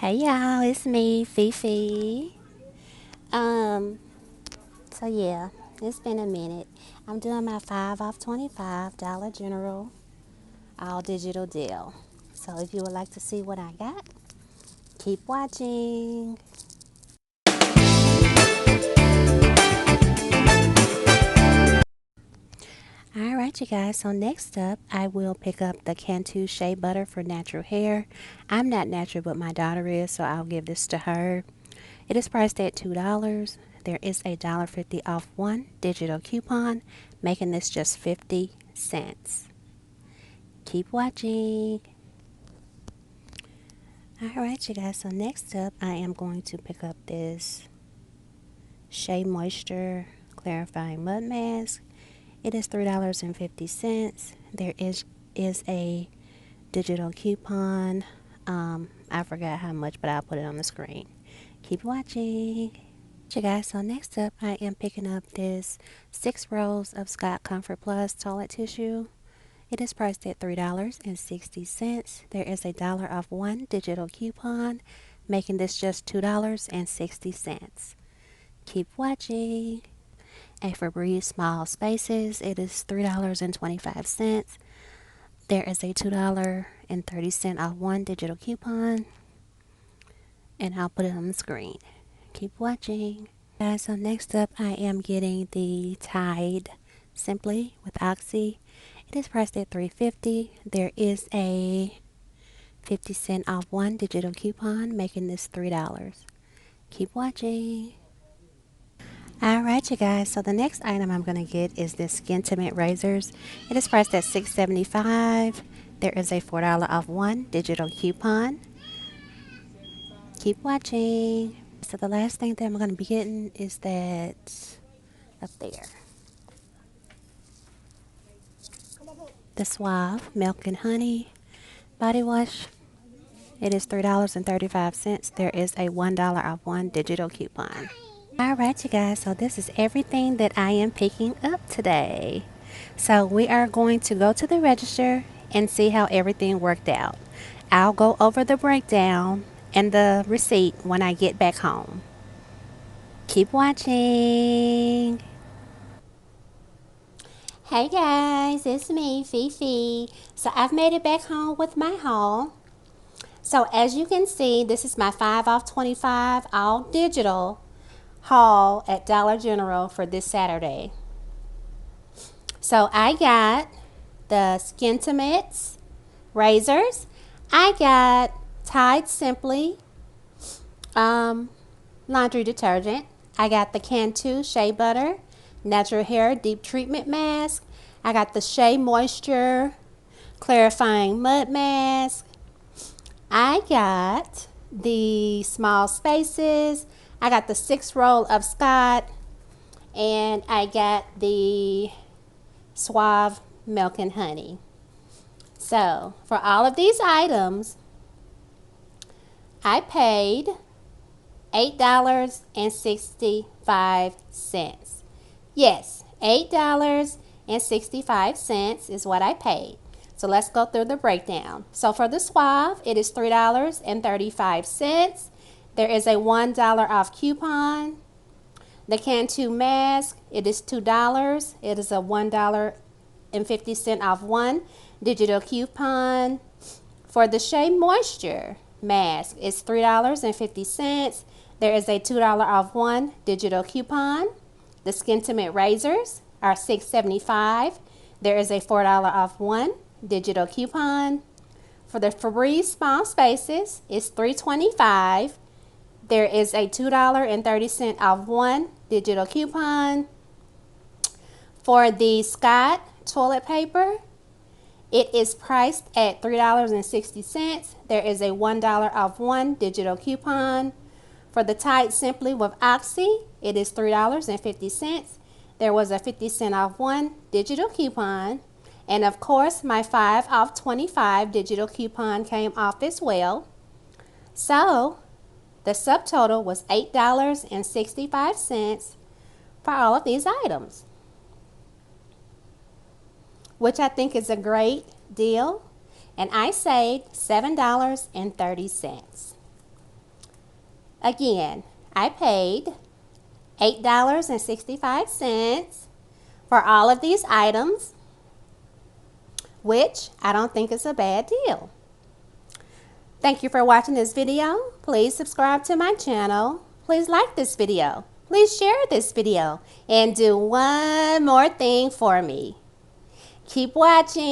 Hey y'all, it's me, Fifi. Um, so yeah, it's been a minute. I'm doing my 5 off 25 Dollar General all digital deal. So if you would like to see what I got, keep watching. All right, you guys. So next up, I will pick up the Cantu Shea Butter for natural hair. I'm not natural, but my daughter is, so I'll give this to her. It is priced at $2. There is a $1.50 off one digital coupon, making this just 50 cents. Keep watching. Alright, you guys, so next up, I am going to pick up this Shea Moisture Clarifying Mud Mask. It is $3.50. There is a digital coupon. I forgot how much, but I'll put it on the screen. Keep watching. You guys, so next up I am picking up this 6 rolls of Scott Comfort Plus toilet tissue. It is priced at $3.60. There is a dollar off one digital coupon, making this just $2.60. Keep watching. And for Breeze Small Spaces, it is $3.25. There is a $2.30 off one digital coupon, and I'll put it on the screen. Keep watching. Guys, so next up I am getting the Tide Simply with Oxy. It is priced at $3.50. There is a 50-cent off one digital coupon, making this $3. Keep watching. Alright, you guys, so the next item I'm going to get is this Skintimate Razors. It is priced at $6.75. There is a $4 off one digital coupon. Keep watching. So the last thing that I'm going to be getting is that up there. The Suave Milk and Honey Body Wash. It is $3.35. There is a $1 off one digital coupon. Alright, you guys, so this is everything that I am picking up today. So we are going to go to the register and see how everything worked out. I'll go over the breakdown and the receipt when I get back home. Keep watching. Hey guys, it's me, Fifi. So I've made it back home with my haul. So as you can see, this is my 5 off 25 all digital haul at Dollar General for this Saturday. So I got the Skintimates razors. I got Tide Simply laundry detergent. I got the Cantu Shea Butter Natural Hair Deep Treatment Mask. I got the Shea Moisture Clarifying Mud Mask. I got the Small Spaces. I got the 6 roll of Scott. And I got the Suave Milk and Honey. So for all of these items, I paid $8.65. Yes, $8.65 is what I paid. So let's go through the breakdown. So for the Suave, it is $3.35. There is a $1 off coupon. The Cantu mask, it is $2. It is a $1.50 off one digital coupon. For the Shea Moisture mask, it's $3.50. There is a $2 off one digital coupon. The Skintimate razors are $6.75. There is a $4 off one digital coupon. For the Febreze Small Spaces, it's $3.25. There is a $2.30 off one digital coupon. For the Scott toilet paper, it is priced at $3.60. There is a $1 off one digital coupon. For the Tide Simply with Oxy, it is $3.50. There was a 50-cent off one digital coupon. And of course, my 5 off 25 digital coupon came off as well. So the subtotal was $8.65 for all of these items, which I think is a great deal. And I saved $7.30. Again, I paid $8.65 for all of these items, which I don't think is a bad deal. Thank you for watching this video. Please subscribe to my channel. Please like this video. Please share this video. And do one more thing for me. Keep watching.